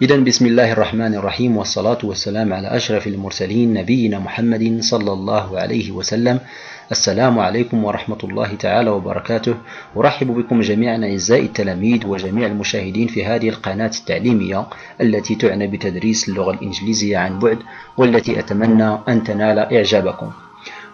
إذا بسم الله الرحمن الرحيم والصلاة والسلام على أشرف المرسلين نبينا محمد صلى الله عليه وسلم. السلام عليكم ورحمة الله تعالى وبركاته. أرحب بكم جميعا أعزائي التلاميذ وجميع المشاهدين في هذه القناة التعليمية التي تعنى بتدريس اللغة الإنجليزية عن بعد، والتي أتمنى أن تنال إعجابكم.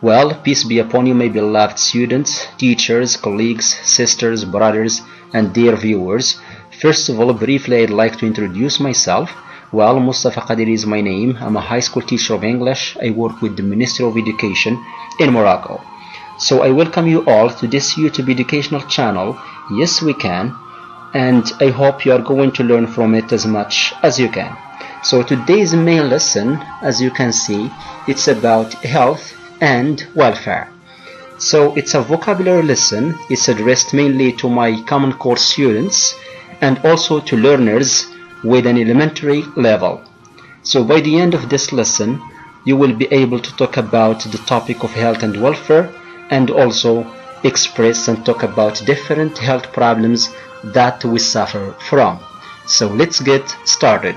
Well, peace be upon you, my beloved students, teachers, colleagues, sisters, brothers, and dear viewers. First of all, briefly, I'd like to introduce myself. Well, Mustafa Qadir is my name. I'm a high school teacher of English. I work with the Ministry of Education in Morocco. So I welcome you all to this YouTube educational channel, Yes We Can, and I hope you are going to learn from it as much as you can. So today's main lesson, as you can see, it's about health and welfare. So it's a vocabulary lesson. It's addressed mainly to my common core students and also to learners with an elementary level. So by the end of this lesson, you will be able to talk about the topic of health and welfare, and also express and talk about different health problems that we suffer from. So let's get started.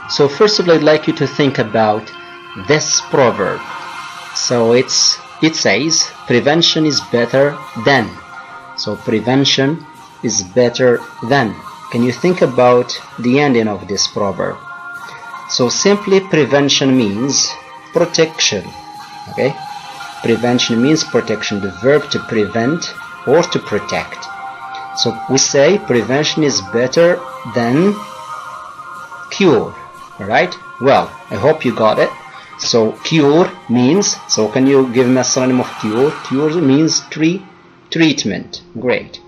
So first of all, I'd like you to think about this proverb. So it says prevention is better than. So prevention is better than. Can you think about the ending of this proverb? So simply prevention means protection. Okay? Prevention means protection, the verb to prevent or to protect. So we say prevention is better than cure. Alright? Well, I hope you got it. So cure means, so can you give me a synonym of cure? Cure means treatment. Great.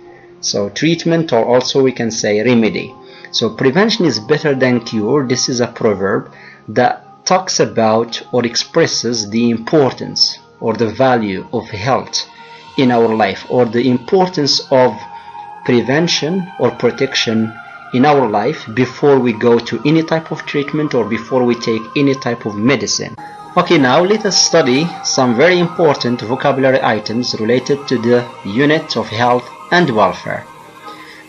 So treatment, or also we can say remedy. So prevention is better than cure. This is a proverb that talks about or expresses the importance or the value of health in our life, or the importance of prevention or protection in our life before we go to any type of treatment or before we take any type of medicine. Okay, now let us study some very important vocabulary items related to the unit of health and welfare.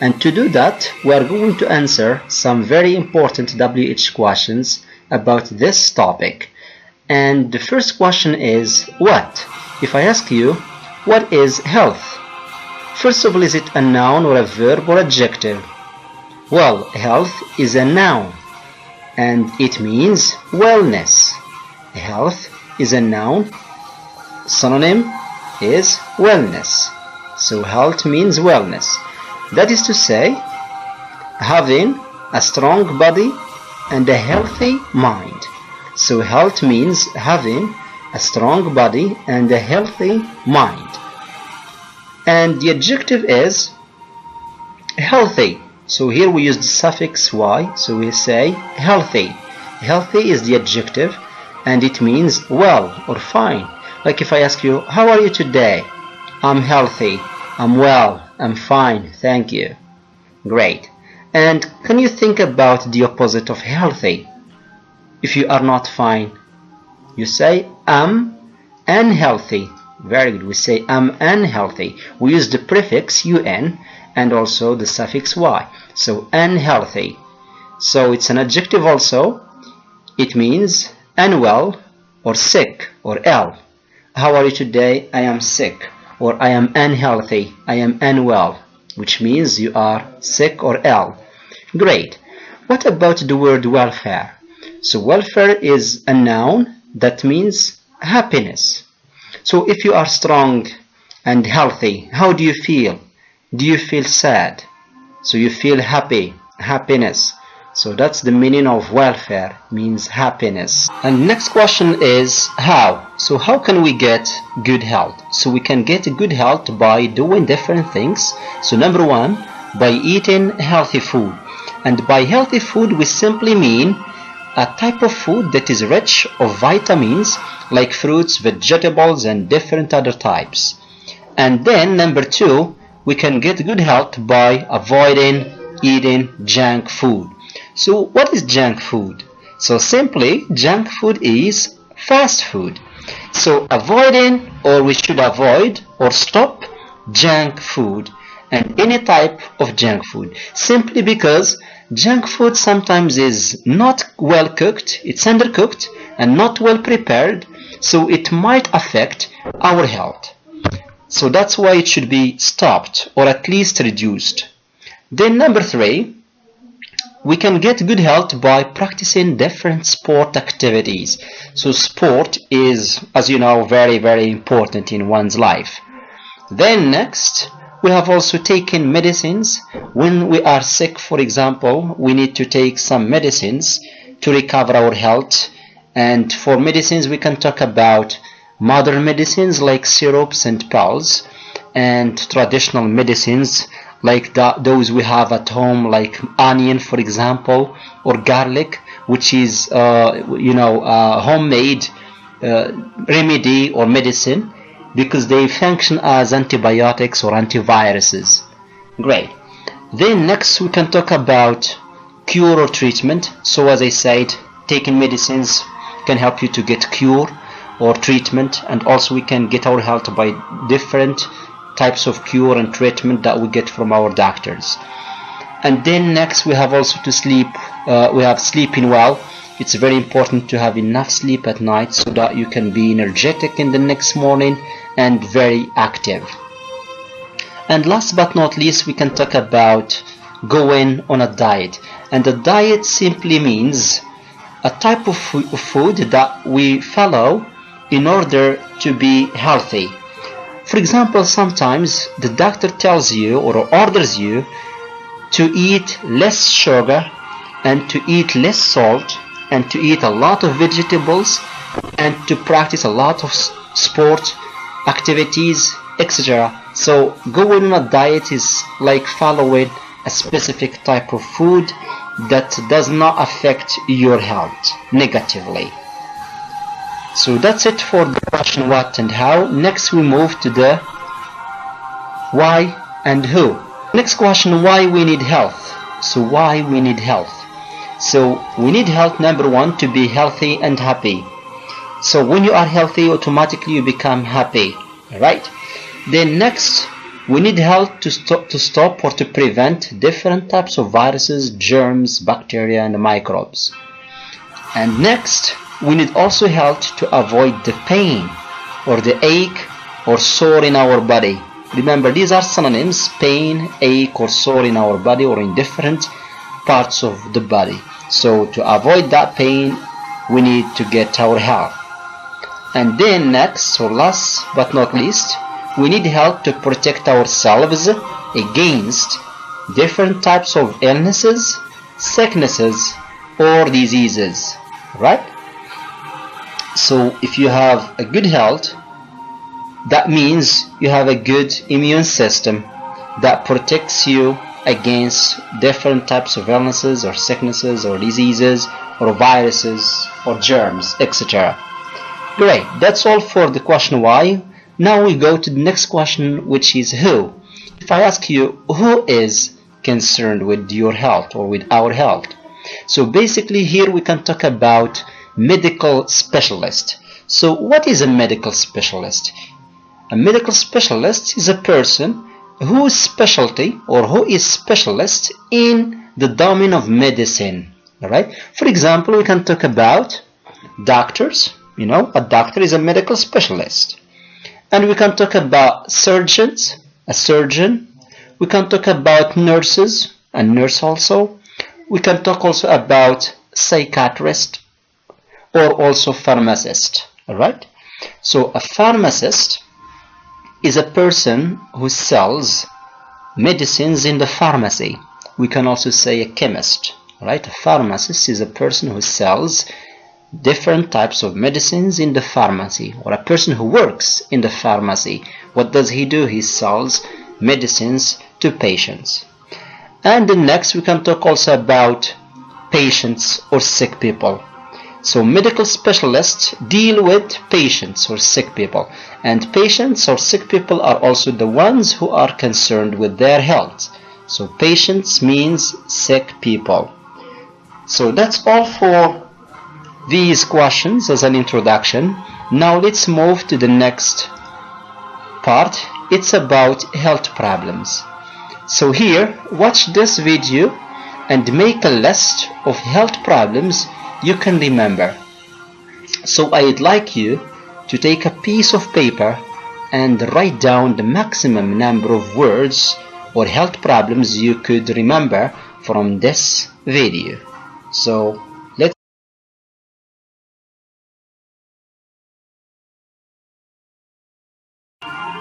And to do that, we are going to answer some very important WH questions about this topic. And the first question is what? If I ask you, what is health? First of all, is it a noun or a verb or adjective? Well, health is a noun and it means wellness. Health is a noun, synonym is wellness. So health means wellness. That is to say, having a strong body and a healthy mind. So health means having a strong body and a healthy mind. And the adjective is healthy. So here we use the suffix y, so we say healthy. Healthy is the adjective and it means well or fine. Like if I ask you, how are you today? I'm healthy, I'm well, I'm fine, thank you. Great. And can you think about the opposite of healthy? If you are not fine, you say I'm unhealthy. Very good, we say I'm unhealthy. We use the prefix un and also the suffix y. So unhealthy. So it's an adjective also. It means unwell or sick or ill. How are you today? I am sick. Or I am unhealthy. I am unwell. Which means you are sick or ill. Great. What about the word welfare? So welfare is a noun that means happiness. So if you are strong and healthy, how do you feel? Do you feel sad? So you feel happy, happiness. So that's the meaning of welfare, means happiness. And next question is how? So how can we get good health? So we can get good health by doing different things. So number one, by eating healthy food. And by healthy food we simply mean a type of food that is rich of vitamins like fruits, vegetables, and different other types. And then number two, we can get good health by avoiding eating junk food. So what is junk food? So simply, junk food is fast food. So avoiding, or we should avoid or stop junk food and any type of junk food, simply because Junk food sometimes is not well cooked, it's undercooked and not well prepared, so it might affect our health. So that's why it should be stopped or at least reduced. Then number 3, we can get good health by practicing different sport activities. So sport is, as you know, very, very important in one's life. Then next, we have also taken medicines. When we are sick, for example, we need to take some medicines to recover our health. And for medicines, we can talk about modern medicines like syrups and pills, and traditional medicines like those we have at home, like onion, for example, or garlic, which is homemade remedy or medicine, because they function as antibiotics or antiviruses. Great. Then next we can talk about cure or treatment. So as I said, taking medicines can help you to get cure or treatment, and also we can get our health by different types of cure and treatment that we get from our doctors. And then next we have also to sleep. We have sleeping well. It's very important to have enough sleep at night so that you can be energetic in the next morning and very active. And last but not least, we can talk about going on a diet. And a diet simply means a type of food that we follow in order to be healthy. For example, sometimes the doctor tells you or orders you to eat less sugar and to eat less salt and to eat a lot of vegetables and to practice a lot of sport activities, etc. So going on a diet is like following a specific type of food that does not affect your health negatively. So that's it for the question what and how. Next we move to the why and who. Next question, why we need health. So why we need health. So we need health, number 1, to be healthy and happy. So when you are healthy, automatically you become happy, right? Then next, we need health to stop or to prevent different types of viruses, germs, bacteria and microbes. And next, we need also health to avoid the pain or the ache or sore in our body. Remember, these are synonyms: pain, ache or sore in our body or in different parts of the body. So to avoid that pain, we need to get our health. And then next, or last but not least, we need health to protect ourselves against different types of illnesses, sicknesses or diseases, right? So if you have a good health, that means you have a good immune system that protects you against different types of illnesses or sicknesses or diseases or viruses or germs, etc. Great, that's all for the question why. Now we go to the next question, which is who. If I ask you, who is concerned with your health or with our health? So basically here we can talk about medical specialist. So what is a medical specialist? A medical specialist is a person whose specialty or who is specialist in the domain of medicine. All right. For example, we can talk about doctors. You know, a doctor is a medical specialist. And we can talk about surgeons, a surgeon. We can talk about nurses, a nurse also. We can talk also about psychiatrist or also pharmacist. All right. So a pharmacist is a person who sells medicines in the pharmacy. We can also say a chemist, right? A pharmacist is a person who sells different types of medicines in the pharmacy, or a person who works in the pharmacy. What does he do? He sells medicines to patients. And then next we can talk also about patients or sick people. So medical specialists deal with patients or sick people, and patients or sick people are also the ones who are concerned with their health. So patients means sick people. So that's all for these questions as an introduction. Now let's move to the next part. It's about health problems. So here, watch this video and make a list of health problems you can remember. So I'd like you to take a piece of paper and write down the maximum number of words or health problems you could remember from this video. So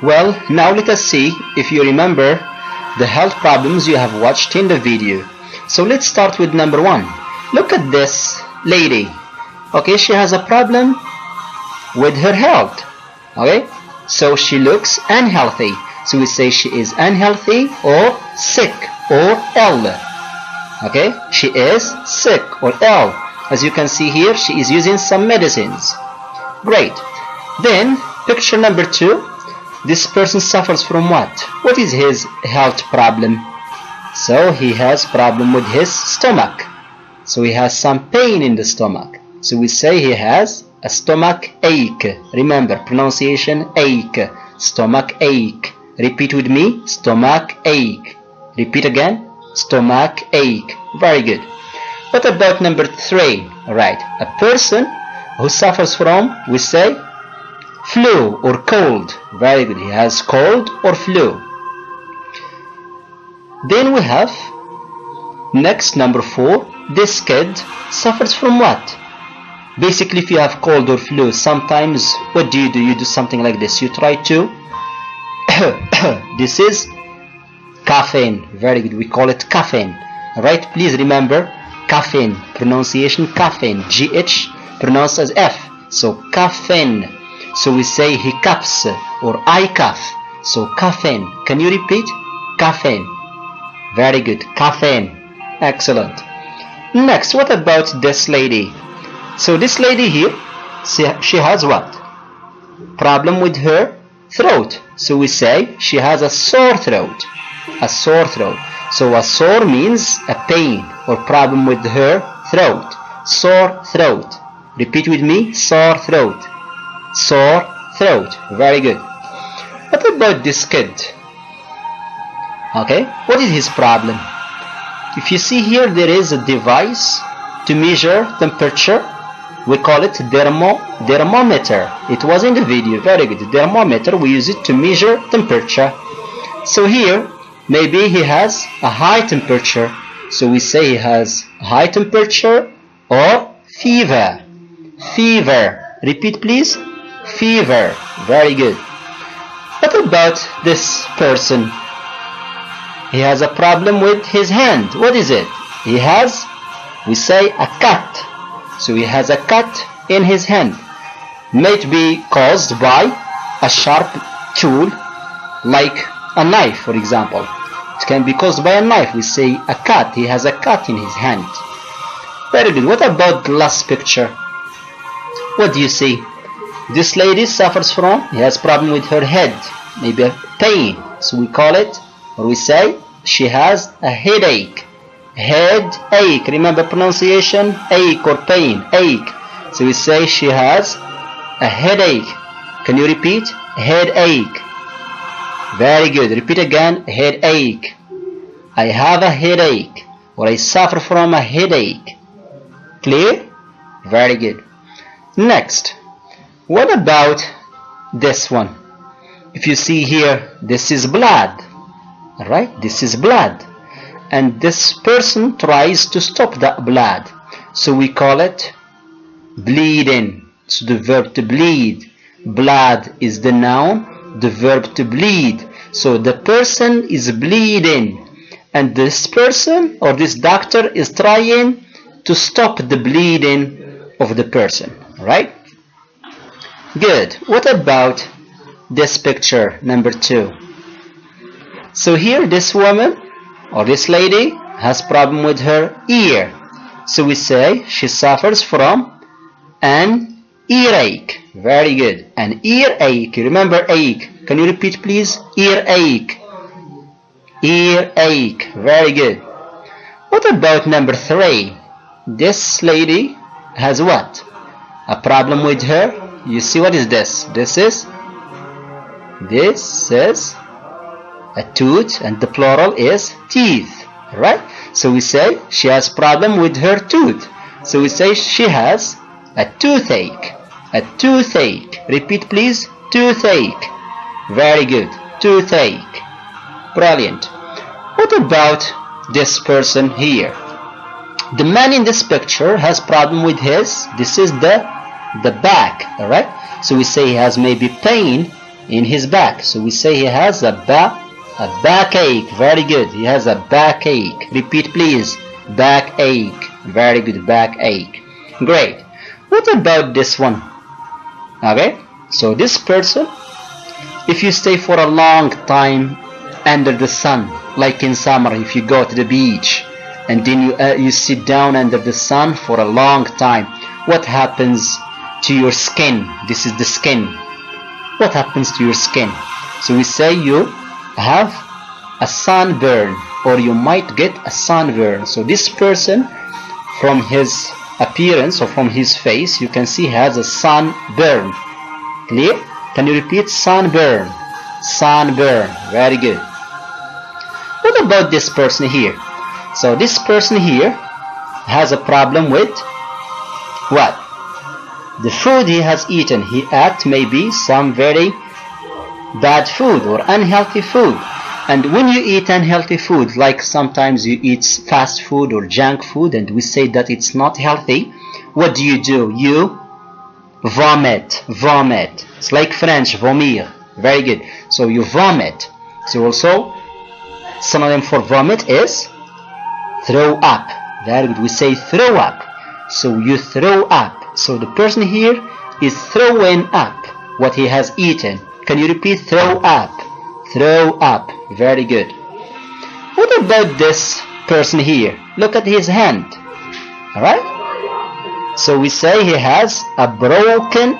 well, now let us see if you remember the health problems you have watched in the video. So let's start with number 1. Look at this lady. Okay, she has a problem with her health. Okay, so she looks unhealthy. So we say she is unhealthy or sick or ill. Okay, she is sick or ill. As you can see here, she is using some medicines. Great. Then picture number 2. This person suffers from what? What is his health problem? So he has problem with his stomach. So he has some pain in the stomach. So we say he has a stomach ache. Remember, pronunciation ache. Stomach ache. Repeat with me. Stomach ache. Repeat again. Stomach ache. Very good. What about number 3? Right. A person who suffers from, we say, flu or cold. Very good. He has cold or flu. Then we have next number 4. This kid suffers from what? Basically, if you have cold or flu, sometimes what do? You do something like this. You try to this is caffeine. Very good. We call it caffeine. Alright, please remember caffeine. Pronunciation caffeine. GH pronounced as F. So caffeine. So we say he coughs or I cough. So caffeine. Can you repeat? Caffeine. Very good. Caffeine. Excellent. Next, what about this lady? So this lady here, she has what? Problem with her throat. So we say she has a sore throat. A sore throat. So a sore means a pain or problem with her throat. Sore throat. Repeat with me. Sore throat. Sore throat. Very good. What about this kid? Okay, what is his problem? If you see here, there is a device to measure temperature. We call it thermometer. It was in the video. Very good. Thermometer, we use it to measure temperature. So here, maybe he has a high temperature. So we say he has high temperature or fever. Fever. Repeat please. Fever. Very good. What about this person? He has a problem with his hand. What is it? He has, we say, a cut. So he has a cut in his hand. Might be caused by a sharp tool like a knife, for example. It can be caused by a knife. We say a cut. He has a cut in his hand. Very good. What about the last picture? What do you see? This lady suffers from, he has problem with her head. Maybe a pain. So we call it, or we say, she has a headache. Headache. Remember pronunciation? Ache or pain. Ache. So we say she has a headache. Can you repeat? Headache. Very good. Repeat again. Headache. I have a headache. Or I suffer from a headache. Clear? Very good. Next. What about this one? If you see here, this is blood. Alright, this is blood. And this person tries to stop that blood. So we call it bleeding. So the verb to bleed. Blood is the noun, the verb to bleed. So the person is bleeding. And this person or this doctor is trying to stop the bleeding of the person. Right? Good. What about this picture, number 2? So here this woman or this lady has problem with her ear. So we say she suffers from an earache. Very good. An earache. Remember ache. Can you repeat please? Earache. Earache. Very good. What about number 3? This lady has what? A problem with her. You see what is this? This is a tooth and the plural is teeth. Right? So we say she has problem with her tooth. So we say she has a toothache. A toothache. Repeat please. Toothache. Very good. Toothache. Brilliant. What about this person here? The man in this picture has problem with his, this is the back, alright? So we say he has maybe pain in his back. So we say he has a backache. Very good. He has a backache. Repeat please. Backache. Very good. Backache. Great. What about this one? Okay. So this person, if you stay for a long time under the sun, like in summer, if you go to the beach and then you sit down under the sun for a long time, what happens to your skin? This is the skin. What happens to your skin? So we say you have a sunburn, or you might get a sunburn. So this person, from his appearance or from his face, you can see he has a sunburn. Clear? Can you repeat? Sunburn. Sunburn. Very good. What about this person here? So this person here has a problem with what? The food he has eaten. He ate maybe some very bad food or unhealthy food. And when you eat unhealthy food, like sometimes you eat fast food or junk food, and we say that it's not healthy, what do? You vomit. Vomit. It's like French, vomir. Very good. So you vomit. So also synonym for vomit is throw up. Very good. We say throw up. So you throw up. So the person here is throwing up what he has eaten. Can you repeat? Throw up. Throw up. Very good. What about this person here? Look at his hand. Alright? So we say he has a broken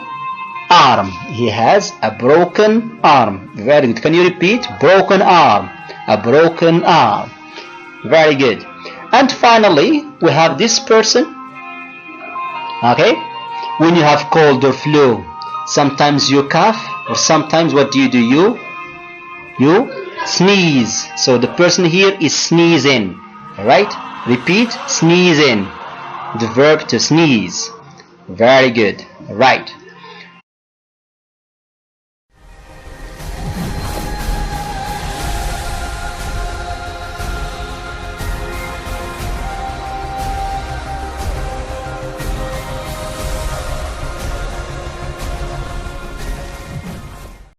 arm. He has a broken arm. Very good. Can you repeat? Broken arm. A broken arm. Very good. And finally, we have this person. Okay? When you have cold or flu, sometimes you cough, or sometimes what do? You sneeze. So the person here is sneezing. Alright? Repeat. Sneezing. The verb to sneeze. Very good. Right.